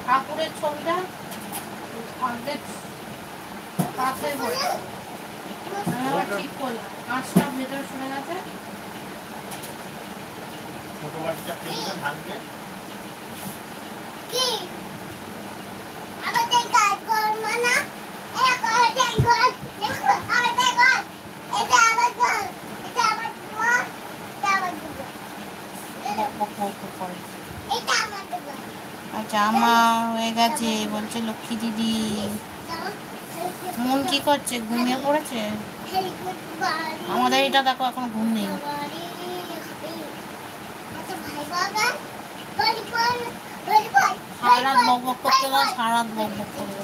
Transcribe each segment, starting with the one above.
ঠাকুরের ছবিটা ঠিক করলাম, কাঁচটা ভেতরে শুনে গেছে। জামা হয়ে গেছে বলছে লক্ষ্মী দিদি। মন কি করছে? ঘুমিয়ে পড়েছে। আমাদের এটা দেখো এখন ঘুম নেই। সারা রাত বক বক করতে দাও, সারা রাত বক বক করবে।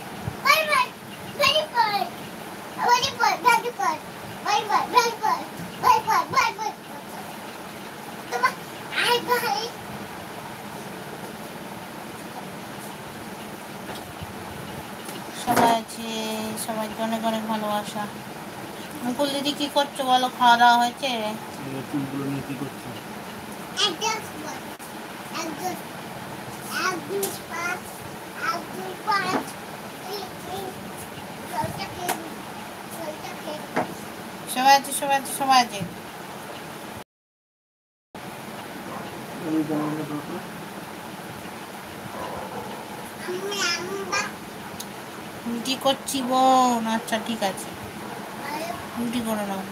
সবাই আছে, সবাইকে অনেক অনেক ভালোবাসা। মুকুল দিদি কি করছো বলো? খাওয়া দাওয়া হয়েছে? সবাই আছে, সবাই আছে, সবাই আছে। রুটি করছি বোন। আচ্ছা ঠিক আছে, রুটি করে নাও।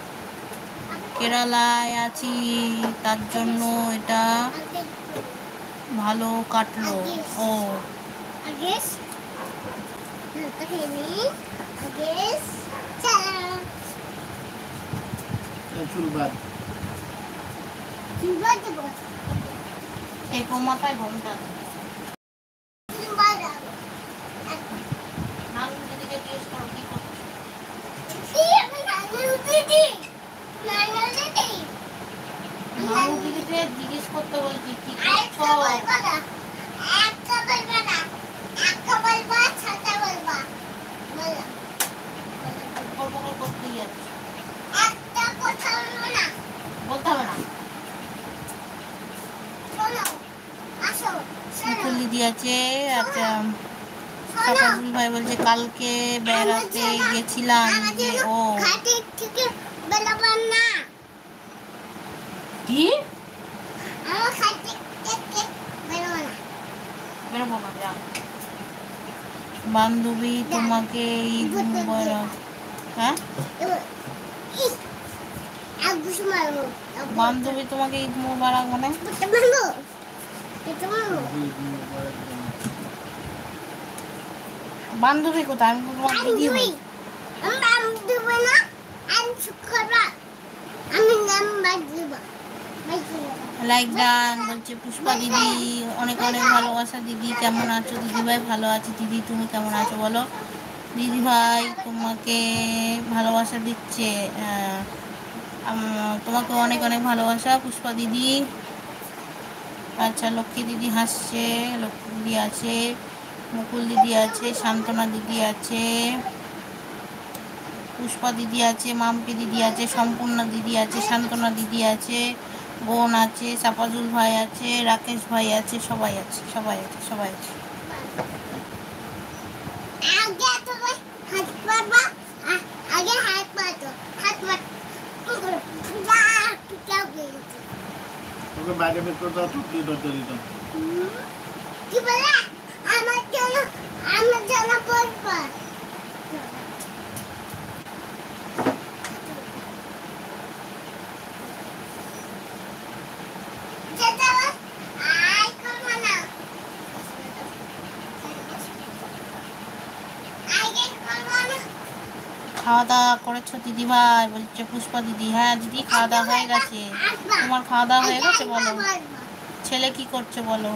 কেরালায় আছি তার জন্য এটা ভালো কাটলো। ও মাথায় ঘন্টা জিজ্ঞেস করতে বলছি কি বলতে হবে না। দিদি আছে। আচ্ছা সাফাজুল ভাই বলছে কালকে বেড়াতে গেছিলাম যে ও কি বান্ধবী তোমাকে ঈদ মুবারক। হ্যাঁ বান্ধবী তোমাকে ঈদ মুবারক মানে বান্ধবী কোথায়? আমি তোমার দিদি হই। লাইক ডান বলছে পুষ্পা দিদি অনেক অনেক ভালোবাসা। দিদি কেমন আছো? দিদি ভাই ভালো আছি। দিদি তুমি কেমন আছো বলো? দিদি ভাই তোমাকে ভালোবাসা দিচ্ছে। তোমাকে অনেক অনেক ভালোবাসা পুষ্পা দিদি। আচ্ছা লক্ষ্মী দিদি হাসছে। লক্ষ্মী দিদি আছে, মুকুল দিদি আছে, শান্তনা দিদি আছে, পুষ্পা দিদি আছে, মাম্পি দিদি আছে, সম্পূর্ণা দিদি আছে, শান্তনা দিদি আছে, বোন আছে, সাফাজুল ভাই আছে, রাকেশ ভাই আছে, সবাই আছে, সবাই আছে, সবাই আছে। বাইরে বের করে দাও তো কি দরকার দিতাম কি বলে আমার জন্য পড়বা খাওয়া দাওয়া করেছো দিদি ভাই বলছে পুষ্পা দিদি। হ্যাঁ দিদি খাওয়া দাওয়া হয়ে গেছে। তোমার খাওয়া দাওয়া হয়ে গেছে বলো? ছেলে কি করছে বলো?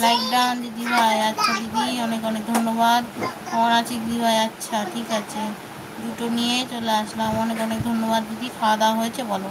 লাইক ডান দিদি ভাই। আচ্ছা দিদি অনেক অনেক ধন্যবাদ। কেমন আছি দিদি ভাই? আচ্ছা ঠিক আছে, দুটো নিয়ে চলে আসলাম। অনেক অনেক ধন্যবাদ দিদি। খাওয়া দাওয়া হয়েছে বলো?